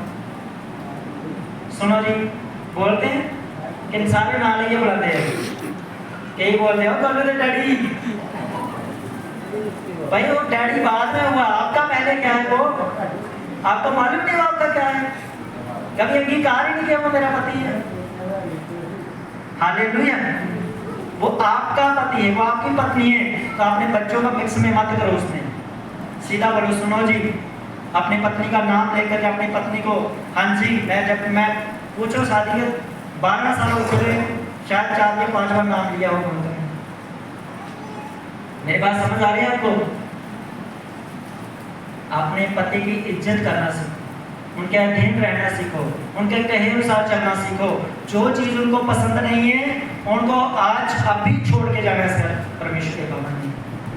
सुनो जी बोलते हैं? इन सारे नाले ये बुलाते हैं, कई बोलते हो कभी डैडी। भाई वो डैडी बाद में हुआ, आपका पहले क्या है? वो आपको मालूम नहीं आपका क्या है? कभी अंगीकार ही नहीं किया वो मेरा पति है। हालेलुया। वो आपका पति है, वो आपकी पत्नी है, तो अपने बच्चों का मिक्स में मत करो उसमें। सीधा बोलो सुनो जी, अपनी पत्नी का नाम लेकर अपनी पत्नी को हाँ जी। मैं जब मैं पूछो शादी के 12 साल हो चुके, शायद 4 या 5 बार नाम लिया होगा उनका। मेरी बात समझ आ रही है आपको? अपने पति की इज्जत करना सीखो, उनके अधीन रहना सीखो, उनके कहे अनुसार चलना सीखो। जो चीज उनको पसंद नहीं है उनको आज अभी छोड़ के जाना है परमेश्वर के भवन में,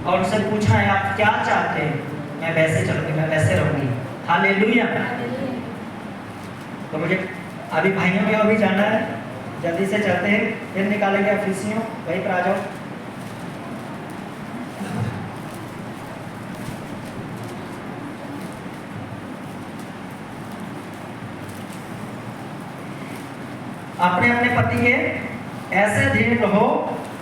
और उनसे पूछना है आप क्या चाहते हैं, मैं वैसे चलूंगी, मैं वैसे रहूंगी। हालेलुया। तो मुझे अभी भाइयों के अभी जाना है, जल्दी से चलते हैं, फिर निकालेंगे अफिसियों, वहीं पर आ जाओ। अपने अपने पति के ऐसे अधीन रहो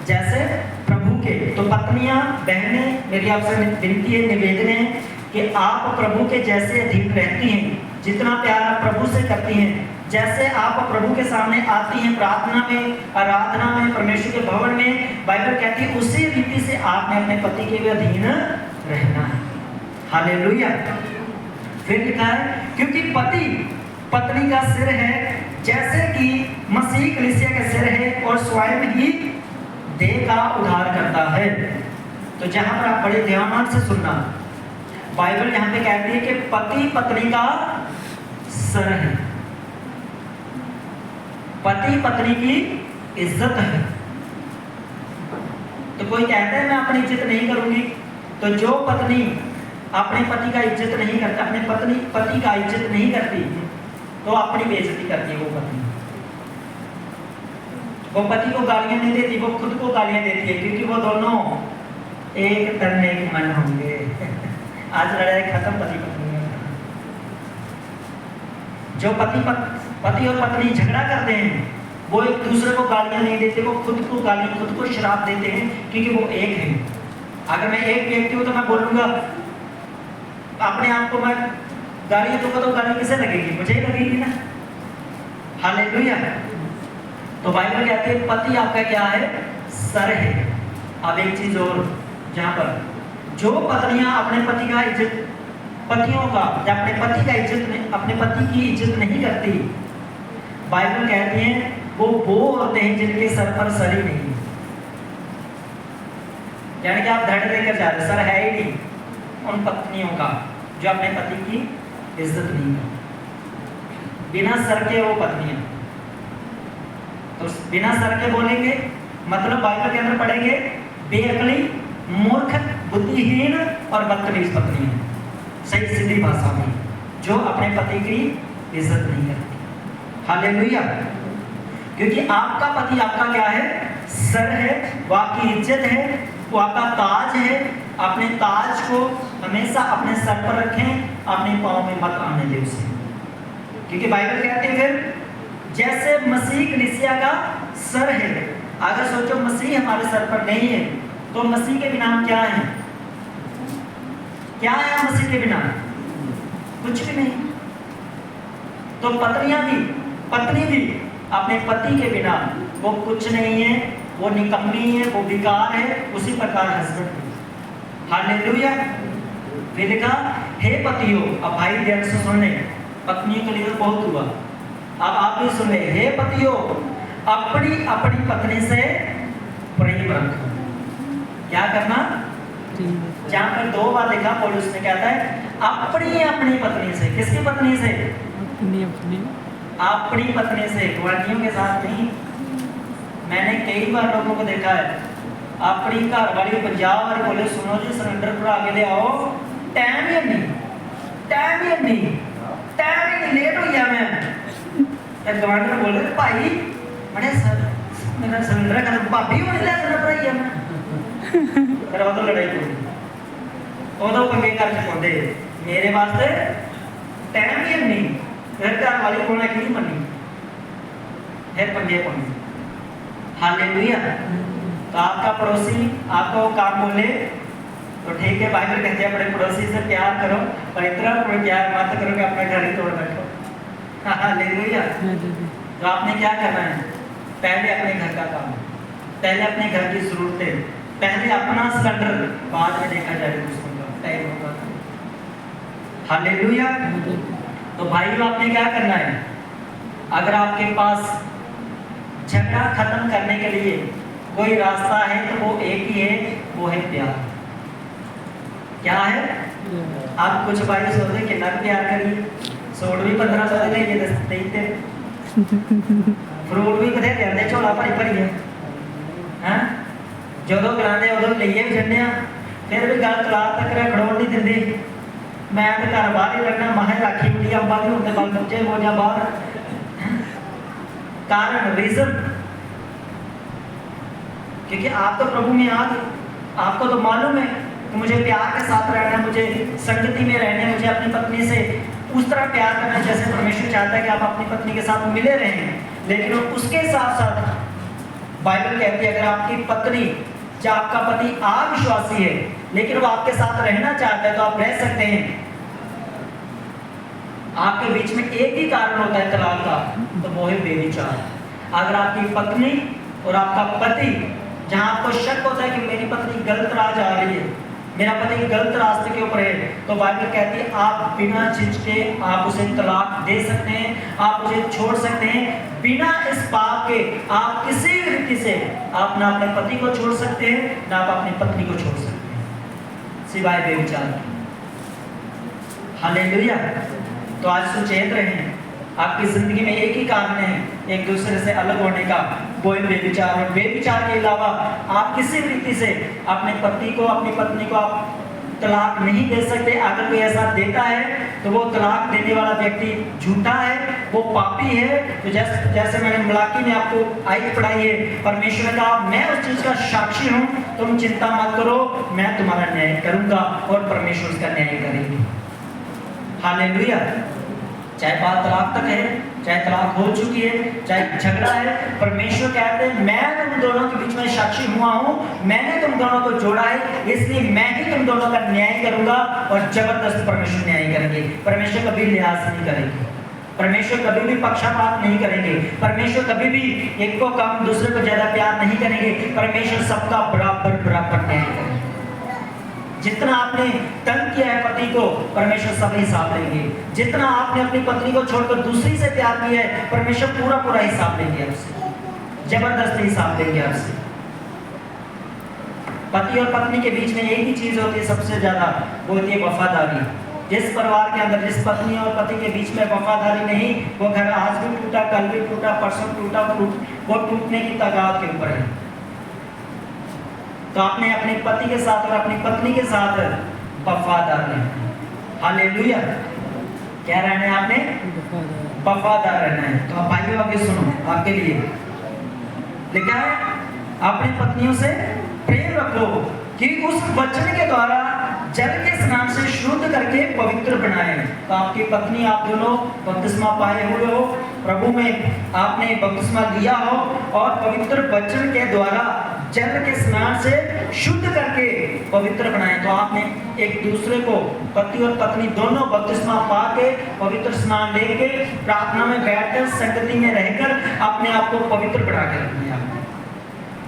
जैसे प्रभु के। तो पत्नियां, बहनें, मेरी आपसे विनती है, निवेदन है कि आप प्रभु के जैसे अधीन रहती हैं, जितना प्यार आप प्रभु से करती हैं, जैसे आप प्रभु के सामने आती हैं प्रार्थना में, आराधना में, परमेश्वर के भवन में, बाइबल कहती है उसी रीति से आपने अपने पति के भी अधीन रहना है। हालेलुया। फिर लिखा है क्योंकि पति पत्नी का सिर है, जैसे कि मसीह कलीसिया का सिर है और स्वयं ही देह का उद्धार करता है। तो जहां पर आप बड़े ध्यान से सुनना, बाइबल यहां पे कहती है कि पति पत्नी का सर है, पति पत्नी की इज्जत है। तो कोई कहता है मैं अपनी इज्जत नहीं करूंगी, तो जो पत्नी अपने पति का इज्जत नहीं करती, अपने पति का इज्जत नहीं करती, तो अपनी बेइज्जती करती है। वो पति को गालियां नहीं देती, वो खुद को गालियां देती है, क्योंकि वो दोनों एक तन एक मन होंगे। आज लड़ाई खत्म पति पत्नी में। जो पति और पत्नी झगड़ा करते हैं वो एक दूसरे को गालियां नहीं देते, वो खुद को गालियां, खुद को श्राप देते हैं, क्योंकि वो एक है। अगर मैं एक व्यक्ति हूं तो मैं बोलूंगा, अपने आप को मैं गाली दूंगा तो गाली किसे लगेगी? मुझे ही लगेगी ना। हालेलुया। तो बाइबल कहती है पति आपका क्या है? सर है। अब एक चीज और, जहां पर जो पत्नियां अपने पति का इज्जत, पतियों का या अपने पति का इज्जत नहीं, अपने पति की इज्जत नहीं करती, बाइबल कहती है वो होते हैं जिनके सर पर सर ही नहीं। यानी कि आप धड़ लेकर जा रहे, सर है ही नहीं उन पत्नियों का जो अपने पति की इज्जत नहीं करती। बिना सर के वो पत्नियां, तो बिना सर के बोलेंगे मतलब बाइबल के अंदर पढ़ेंगे बेअकली, मूर्ख, बुद्धिहीन और बदतमीज पत्नी है। सही सीधी भाषा में जो अपने पति की इज्जत नहीं करती। हालेलुया। क्योंकि आपका पति आपका क्या है? सर है, वो आपकी इज्जत है, वो आपका ताज है। अपने ताज को हमेशा अपने सर पर रखें, अपने पांव में मत आने दें उसे। क्योंकि बाइबल कहते हैं फिर जैसे मसीह कलीसिया का सर है। अगर सोचो मसीह हमारे सर पर नहीं है तो मसीह के बिना हम क्या हैं? क्या है मसीह के बिना? कुछ भी नहीं। तो पत्नी भी अपने पति के बिना वो कुछ नहीं है, वो निकम्मी है, वो बेकार है। उसी प्रकार हस्बैंड। हालेलुया। फिर लिखा हे पतियों, अब भाई ध्यान से सुन ले, पत्नियों के लिए बहुत हुआ, अब आप भी सुन ले। हे पतियों, अपनी अपनी पत्नी से प्रेम रखो। क्या करना? जहां पर 2 बार लिखा पौलुस ने कहता है अपनी अपनी पत्नी से। किसकी पत्नी से? अपनी पत्नी से, गुआंढियों के साथ नहीं। मैंने कई बार लोगों को देखा है अपनी घर वाली पंजाब वाली बोले सुनो जी सिलेंडर पर आगे ले आओ, टाइम ही नहीं, लेट हो गया मैं। गवर्नर बोले भाई मैंने मेरा सिलेंडर का भाभी हो गया सिलेंडर पर ही मैं फिर वो तो लड़ाई होगी, वो तो पंगे कर चुके मेरे वास्ते टाइम ही नहीं। फिर घर वाली बोलना कि नहीं मनी, फिर पंगे पड़े। हालेलुया। तो आपका पड़ोसी आपको काम बोले तो ठीक है, बाइबल कहते हैं अपने पड़ोसी से प्यार करो, पर इतना प्यार मत करो कि अपना घर ही तोड़ बैठो। हालेलुया। तो आपने क्या करना है? पहले अपने घर का काम, पहले अपने घर की जरूरतें, पहले अपना सिलेंडर, बाद में देखा जाए दूसरों का टाइम होगा। हालेलुया। तो भाई आपने क्या करना है? अगर आपके पास झगड़ा खत्म करने के लिए कोई रास्ता है तो वो एक ही है, वो है प्यार। क्या है? आप कुछ भाई सोचते कितना प्यार करिए, सोड भी 15 सौ दे ये देते, फ्रूट भी बथे कहते झोला भरी भरी है हैं, जो कराते उदों लिए भी जन्ने फिर भी गल तलाक तक खड़ोन नहीं दिंदी। मैं तो घर बाहर ही रखना, माहे राखी हुई अंबा की होते बल बच्चे हो जा बाहर। कारण रीजन, क्योंकि आप तो प्रभु में आ गए, आपको तो मालूम है कि मुझे प्यार के साथ रहना, मुझे संगति में रहना, मुझे अपनी पत्नी से उस तरह प्यार करना जैसे परमेश्वर चाहता है कि आप अपनी पत्नी के साथ मिले रहें। लेकिन उसके साथ साथ बाइबल कहती है अगर आपकी पत्नी या आपका पति अविश्वासी है लेकिन वो आपके साथ रहना चाहता है तो आप रह सकते हैं। आपके बीच में एक ही कारण होता है तलाक का, तो वो है बेविचार। अगर आपकी पत्नी और आपका पति, जहां आपको शक होता है कि मेरी पत्नी गलत राह जा रही है, मेरा पति गलत रास्ते के ऊपर है, तो बाइबल कहती है आप बिना झिझके आप उसे तलाक दे सकते हैं, आप उसे छोड़ सकते हैं। बिना इस पाप के आप किसी भी रीति से आप ना अपने पति को छोड़ सकते हैं ना आप अपनी पत्नी को छोड़ सकते हैं, सिवाय बेविचार के। हालेलुया। तो आज सुचेत रहें, आपकी जिंदगी में एक ही कारण है एक दूसरे से अलग होने का, वो है बेविचार। और बेविचार के अलावा आप किसी भी रीति से अपने पति को अपनी पत्नी को आप तलाक नहीं दे सकते। अगर कोई ऐसा देता है तो वो तलाक देने वाला व्यक्ति झूठा है, वो पापी है। तो जैसे मैंने मलाकी में आपको आयत पढ़ाई है, परमेश्वर ने कहा मैं उस चीज का साक्षी हूँ, तुम चिंता मत करो, मैं तुम्हारा न्याय करूंगा, और परमेश्वर उसका न्याय करेंगे। हालेलुया। चाहे बात तलाक तक है, चाहे तलाक हो चुकी है, चाहे झगड़ा है, परमेश्वर कहते हैं मैं तुम दोनों के बीच में साक्षी हुआ हूं, मैंने तुम दोनों को जोड़ा है, इसलिए मैं ही तुम दोनों का न्याय करूंगा। और जबरदस्त परमेश्वर न्याय करेंगे। परमेश्वर कभी लिहाज नहीं करेंगे, परमेश्वर कभी भी पक्षपात नहीं करेंगे, परमेश्वर कभी भी एक को कम दूसरे को ज्यादा प्यार नहीं करेंगे। परमेश्वर सबका बराबर बराबर न्याय करेंगे। जितना आपने तंग किया है पति को, परमेश्वर सब हिसाब लेंगे। जितना आपने अपनी पत्नी को छोड़कर दूसरी से प्यार किया है, परमेश्वर पूरा पूरा हिसाब लेंगे आपसे, जबरदस्त हिसाब लेंगे आपसे। पति और पत्नी के बीच में एक ही चीज होती है सबसे ज्यादा, वो होती है वफादारी। जिस परिवार के अंदर जिस पत्नी और पति के बीच में वफादारी नहीं, वो घर आज भी टूटा, कल भी टूटा, परसों टूटा, वो टूटने की तादाद के ऊपर है। तो आपने अपने पति के साथ और अपनी पत्नी के साथ वफादार रहना। हालेलुया। क्या रहना है आपने? वफादार रहना है। तो आप भाइयों आगे सुनो, आपके लिए लिखा है अपनी पत्नियों से प्रेम रखो कि उस वचन के द्वारा जल के स्नान से शुद्ध करके पवित्र बनाए। तो आपकी पत्नी, आप दोनों बपतिस्मा पाए हुए हो, प्रभु में आपने बपतिस्मा लिया हो, और पवित्र वचन के द्वारा जल के स्नान से शुद्ध करके पवित्र बनाए। तो आपने एक दूसरे को, पति और पत्नी दोनों बपतिस्मा पा के पवित्र स्नान लेके प्रार्थना में बैठकर संगति में रहकर अपने आप को पवित्र बना के रखना।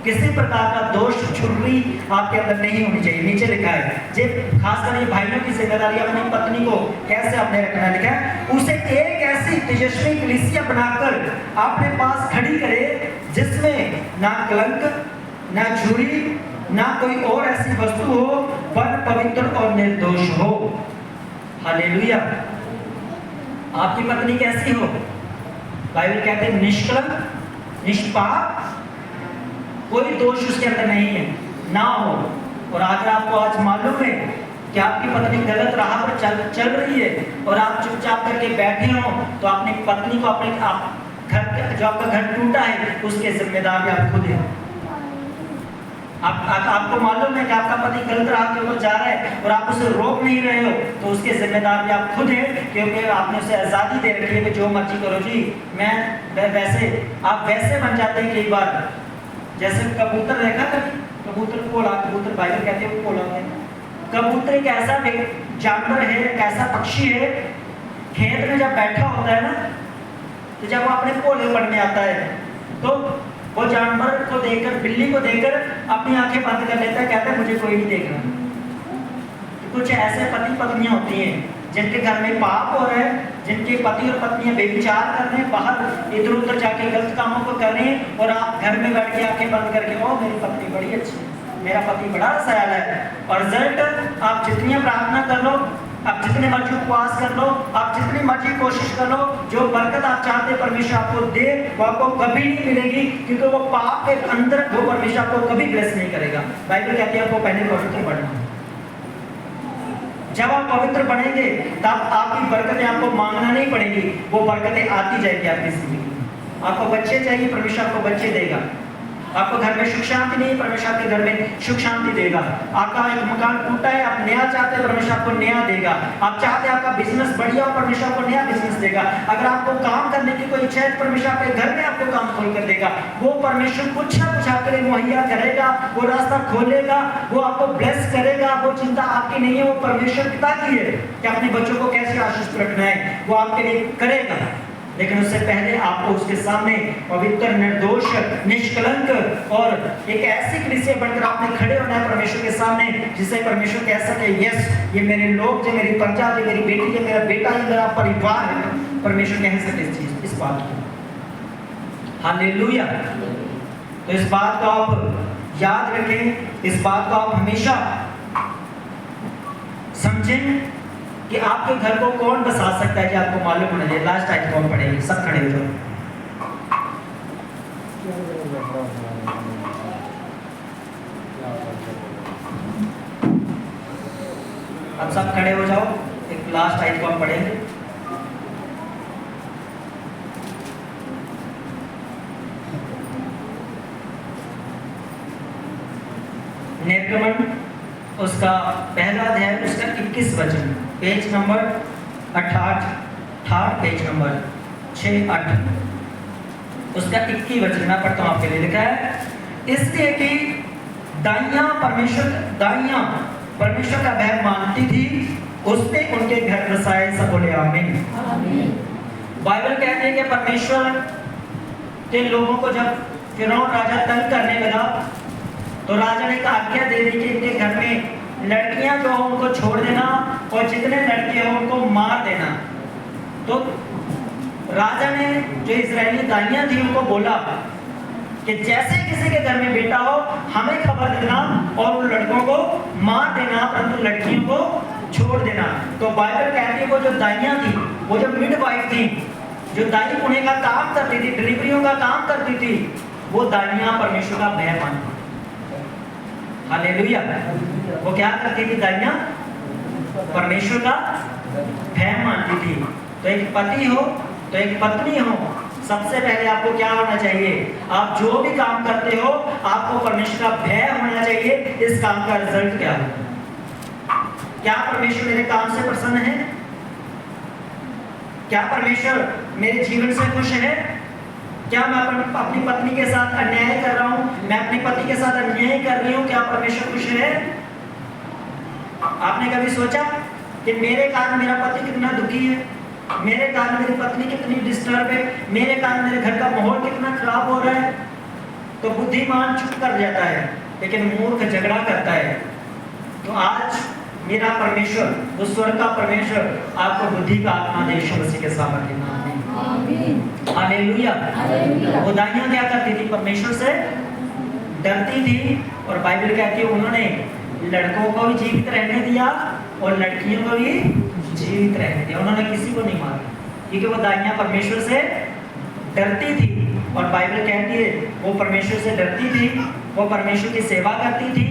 किसी प्रकार का दोष छुरी आपके अंदर नहीं होनी चाहिए। नीचे लिखा है जे खासकर ये भाइयों की जिम्मेदारी, अपनी पत्नी को कैसे आपने रखना, लिखा है उसे एक ऐसी तेजस्वी कलीसिया बनाकर अपने पास खड़ी करे जिसमें ना कलंक, ना झुरी, ना कोई और ऐसी वस्तु हो, पर पवित्र और निर्दोष हो। हालेलुया। आपकी पत्नी कैसी हो? बाइबल कहते हैं निष्कलंक, निष्पाप, कोई दोष उसके अंदर नहीं है, ना हो। और अगर आपको आज मालूम है कि आपकी पत्नी गलत राह पर चल रही है और आप चुपचाप करके बैठे हो, तो अपनी पत्नी को अपने घर, जो आपका घर टूटा है, उसके जिम्मेदार भी आप खुद हैं। आपको मालूम है कि आपका पति गलत राह के ऊपर जा रहा है और आप उसे रोक नहीं रहे हो, तो उसके जिम्मेदार भी आप खुद हैं, क्योंकि आपने उसे आज़ादी दे रखी है कि जो मर्जी करो जी, मैं वैसे, आप वैसे बन जाते हैं कई बार। जैसे कबूतर देखा कभी, कबूतर पोला, कबूतर बाइबल कहते हैं पोला है। कबूतर एक ऐसा जानवर है, एक ऐसा पक्षी है, खेत में जब बैठा होता है ना, तो जब वो अपने पोलेपन में आता है तो वो जानवर को देखकर, बिल्ली को देखकर अपनी आंखें बंद कर लेता है, कहता है मुझे कोई नहीं देख रहा। तो कुछ ऐसे पति पत्नियां होती हैं जिनके घर में पाप हो रहा है, जिनके पति और पत्नियां बेविचार कर रहे हैं, बाहर इधर उधर जाके गलत कामों को कर रहे हैं, और आप घर में बैठ के आंखें बंद करके ओ मेरी पत्नी बड़ी अच्छी है, मेरा पति बड़ा सयाल है, और रिजल्ट आप जितनी प्रार्थना कर लो, आप जितने मर्जी उपवास कर लो, आप जितनी मर्जी कोशिश कर लो, जो बरकत आप चाहते परमेश्वर आपको दे वो आपको कभी नहीं मिलेगी, क्योंकि वो पाप के अंदर वो परमेश्वर आपको कभी ब्लेस नहीं करेगा। बाइबल कहती है आपको पहले पवित्र बनना। जब आप पवित्र बनेंगे तब आपकी बरकतें आपको मांगना नहीं पड़ेगी, वो बरकतें आती जाएगी आपकी जिंदगी में। आपको बच्चे चाहिए, परमेश्वर आपको बच्चे देगा। आपको घर में सुख शांति नहीं, परमेश्वर आपके घर में सुख शांति देगा। आपका एक मकान टूटा है, आप नया चाहते हैं, परमेश्वर आपको नया देगा। आप चाहते हैं आपका बिजनेस बढ़िया हो, परमेश्वर आपको नया बिजनेस देगा। अगर आपको काम करने की कोई इच्छा है, परमेश्वर आपके घर में आपको काम खोल कर देगा। वो परमेश्वर कुछ ना कुछ आपके लिए मुहैया करेगा, वो रास्ता खोलेगा, वो आपको ब्लेस करेगा। वो चिंता आपकी नहीं है, वो परमेश्वर पिता की है कि अपने बच्चों को कैसे आशीष रखना है, वो आपके लिए करेगा। लेकिन उससे पहले आपको उसके सामने पवित्र, निर्दोष, निष्कलंक और एक ऐसी कलीसिया बनकर आपने खड़े होना है परमेश्वर के सामने, जिससे परमेश्वर कह सके यस ये मेरे लोग, ये मेरी प्रजा, ये मेरी बेटी, ये मेरा बेटा, ये मेरा परिवार है। परमेश्वर कह सके इस चीज, इस बात को। हालेलुया। तो इस बात को आप याद रखें, इस बात को आप हमेशा समझें कि आपके घर को कौन बसा सकता है, कि आपको मालूम होना चाहिए। लास्ट टाइम कौन पढ़ेगी, सब खड़े हो जाओ। अब सब खड़े हो जाओ, एक लास्ट टाइम कौन पढ़ेंगे। निर्गमन उसका पहला अध्याय, उसका 21 वचन, पेज नंबर 68, पेज नंबर 6-8, उसका 21 वचन मैं पढ़ता हूँ आपके लिए। लिखा है, इसलिए कि दाइयां परमेश्वर का भय मानती थी, उसने उनके घर बसाए। सब बोले आमीन। बाइबल कहती है कि परमेश्वर के लोगों को जब फिरौन राजा तंग करने लगा, तो राजा ने एक आज्ञा दे दी कि इनके घर में लड़कियां जो हो उनको छोड़ देना, और जितने लड़के हो उनको मार देना। तो राजा ने जो इजरायली दाइयां थी उनको बोला कि जैसे किसी के घर में बेटा हो हमें खबर देना, और उन लड़कों को मार देना, परंतु लड़कियों को छोड़ देना। तो बाइबल कहती है वो जो दाइयां थी, वो जो मिडवाइफ थी, जो दाई पुणे का काम करती थी, डिलीवरियों का काम करती थी, वो दाइयां परमेश्वर का भय मानती। हालेलुया। वो क्या करती थी दाइयां? परमेश्वर का भय मानती थी। तो एक पति हो तो एक पत्नी हो, सबसे पहले आपको क्या होना चाहिए? आप जो भी काम करते हो आपको परमेश्वर का भय होना चाहिए। इस काम का रिजल्ट क्या है? क्या परमेश्वर मेरे काम से प्रसन्न है? क्या परमेश्वर मेरे जीवन से खुश है? क्या मैं अपनी पत्नी के साथ अन्याय कर रहा हूं? मैं अपने पति के साथ अन्याय कर रही हूं? क्या परमेश्वर खुश है? आपने कभी सोचा कि मेरे कारण मेरा पति कितना दुखी है, मेरे कारण मेरी पत्नी कितनी डिस्टर्ब है, मेरे कारण मेरे घर का माहौल कितना खराब हो रहा है? तो बुद्धिमान चुप कर जाता है, लेकिन मूर्ख झगड़ा करता है। तो आज मेरा परमेश्वर, उस स्वर्ग का परमेश्वर आपको बुद्धि का आत्मा दे, यीशु मसीह के सामर्थ्य के नाम में। आमीन। हालेलुया। वो दाइयां क्या करती थी? परमेश्वर से डरती थी, और बाइबल कहती है उन्होंने लड़कों को भी जीवित रहने दिया और लड़कियों को भी जीवित रहने दिया। उन्होंने किसी को नहीं मारा, क्योंकि वो दाइयां परमेश्वर से डरती थी। और बाइबल कहती है वो परमेश्वर से डरती थी, वो परमेश्वर की सेवा करती थी,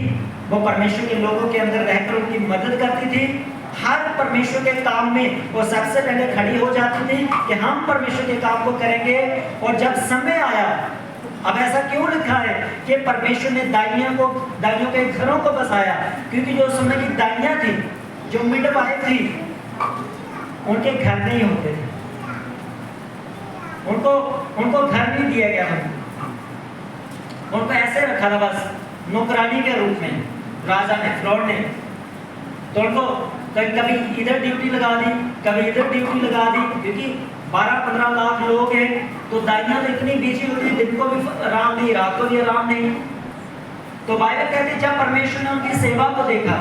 वो परमेश्वर के लोगों के अंदर रहकर उनकी मदद करती थी। हर परमेश्वर के काम में वो सबसे पहले खड़ी हो जाती थी कि हम परमेश्वर के काम को करेंगे। और जब समय आया, अब ऐसा क्यों लिखा है कि परमेश्वर ने दाइयों के घरों को बसाया? क्योंकि जो समय की दाइयां थी, जो मिडवाइफ थी, उनके घर नहीं होते थे, उनको घर नहीं दिया गया था, उनको ऐसे रखा था बस नौकरानी के रूप में राजा ने, फिरौन ने। तो उनको कभी इधर ड्यूटी लगा दी, कभी इधर ड्यूटी लगा दी, क्योंकि 12-15 लाख लोग हैं। तो दाइयां तो इतनी बिजी होती, दिन को भी आराम नहीं, रात को भी आराम नहीं। तो बाइबल कहती है जब परमेश्वर ने उनकी सेवा को देखा,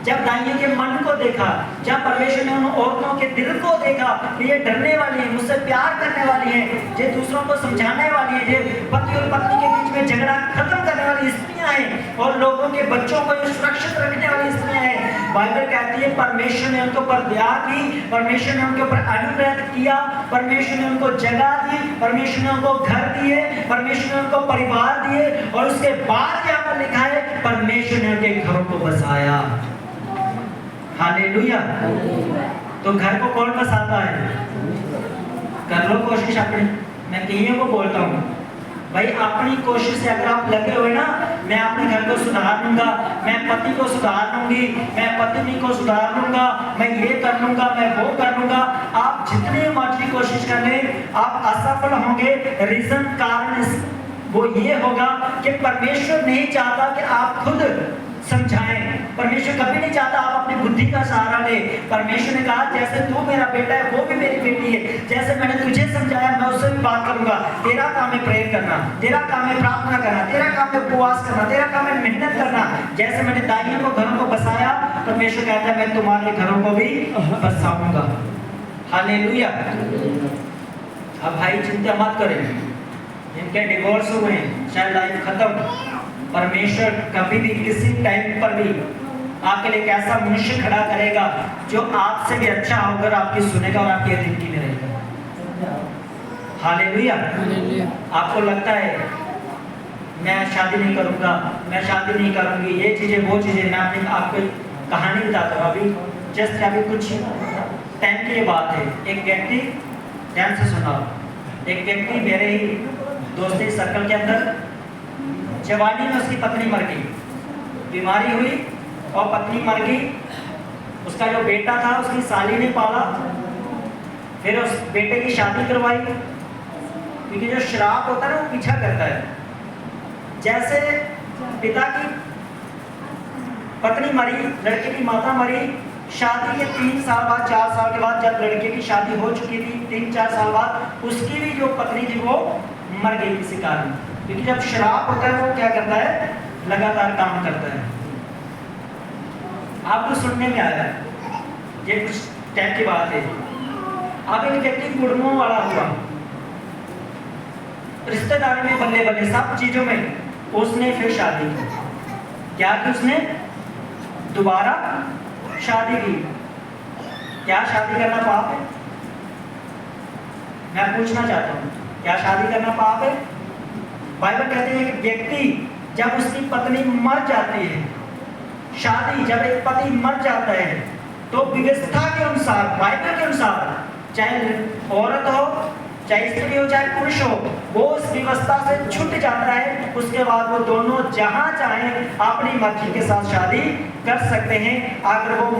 जब दाइयों के मन को देखा, जब परमेश्वर ने उन औरतों के दिल को देखा कि ये डरने वाली है, मुझसे प्यार करने वाली है, ये दूसरों को समझाने वाली है, ये पति और पत्नी के बीच में झगड़ा खत्म करने वाली स्त्रियां हैं और लोगों के बच्चों को सुरक्षित रखने वाली स्त्रियां हैं। बाइबल कहती है परमेश्वर ने उनके ऊपर दया की, परमेश्वर ने उनके ऊपर अनुग्रह किया, परमेश्वर ने उनको जगह दी, परमेश्वर ने उनको घर दिए, परमेश्वर ने उनको परिवार दिए, और उसके बाद यहाँ पर लिखा है परमेश्वर ने उनके घरों को बसाया। हालेलुया। तो घर को कौन बसाता है? कर लो कोशिश अपनी। मैं कईयों को बोलता हूँ भाई अपनी कोशिश से अगर आप लगे हुए ना, मैं अपने घर को सुधार लूंगा, मैं पति को सुधार लूंगी, मैं पत्नी को सुधार लूंगा, मैं ये कर लूंगा, मैं वो कर लूंगा, आप जितनी मर्जी कोशिश कर लें आप असफल होंगे। रीजन कारण वो ये होगा कि परमेश्वर नहीं चाहता कि आप खुद समझाएं। परमेश्वर कभी नहीं चाहता आप अपनी बुद्धि का सहारा ले। परमेश्वर ने कहा जैसे तू मेरा बेटा है वो भी मेरी बेटी है, जैसे मैंने तुझे समझाया मैं उससे भी बात करूंगा। तेरा काम है प्रेयर करना, तेरा काम है प्रार्थना करना, तेरा काम है उपवास करना, तेरा काम है मेहनत करना। जैसे मैंने दाइयों को घरों को बसाया, परमेश्वर कहता है मैं तुम्हारे घरों को भी बसाऊंगा। हालेलुया। अब भाई चिंता मत करें, इनके डिवोर्स हुए हैं, शायद लाइफ खत्म, परमेश्वर कभी भी किसी टाइम पर भी आपके लिए एक ऐसा मनुष्य खड़ा करेगा जो आपसे भी अच्छा होकर आपकी सुनेगा और आपकी जिंदगी में रहेगा। हालेलुया। आपको लगता है मैं शादी नहीं करूंगा, मैं शादी नहीं करूंगी, ये चीजें वो चीजें, मैं अपनी आपको कहानी बताता हूँ। अभी जस्ट अभी कुछ टाइम की ये बात है। एक व्यक्ति, ध्यान से सुना, एक व्यक्ति मेरे ही दोस्ती सर्कल के अंदर जवानी में उसकी पत्नी मर गई, बीमारी हुई और पत्नी मर गई। उसका जो बेटा था उसकी साली ने पाला, फिर उस बेटे की शादी करवाई, क्योंकि जो श्राप होता है ना वो पीछा करता है। जैसे पिता की पत्नी मरी, लड़के की माता मरी, शादी के 3 साल बाद 4 साल के बाद जब लड़के की शादी हो चुकी थी, 3-4 साल बाद उसकी भी जो पत्नी थी वो मर गई किसी कारण। क्योंकि जब शराब होता है वो क्या करता है, लगातार काम करता है। आपको सुनने में आया, ये कुछ टाइम की बात है। अब एक व्यक्ति गुड़मों वाला हुआ, रिश्तेदारी में बल्ले बल्ले सब चीजों में उसने फिर शादी की। क्या कि उसने दोबारा शादी की। क्या शादी करना पाप है? मैं पूछना चाहता हूँ, क्या शादी करना पाप है? बाइबल कहती है कि व्यक्ति जब उसकी पत्नी मर जाती है, शादी जब एक पति मर जाता है तो व्यवस्था के अनुसार, बाइबल के अनुसार, चाहे औरत हो, चाहे स्त्री हो, चाहे पुरुष हो, वो उस व्यवस्था से छूट जाता है। उसके बाद वो दोनों जहां चाहें अपनी मर्जी के साथ शादी कर सकते हैं। अगर वो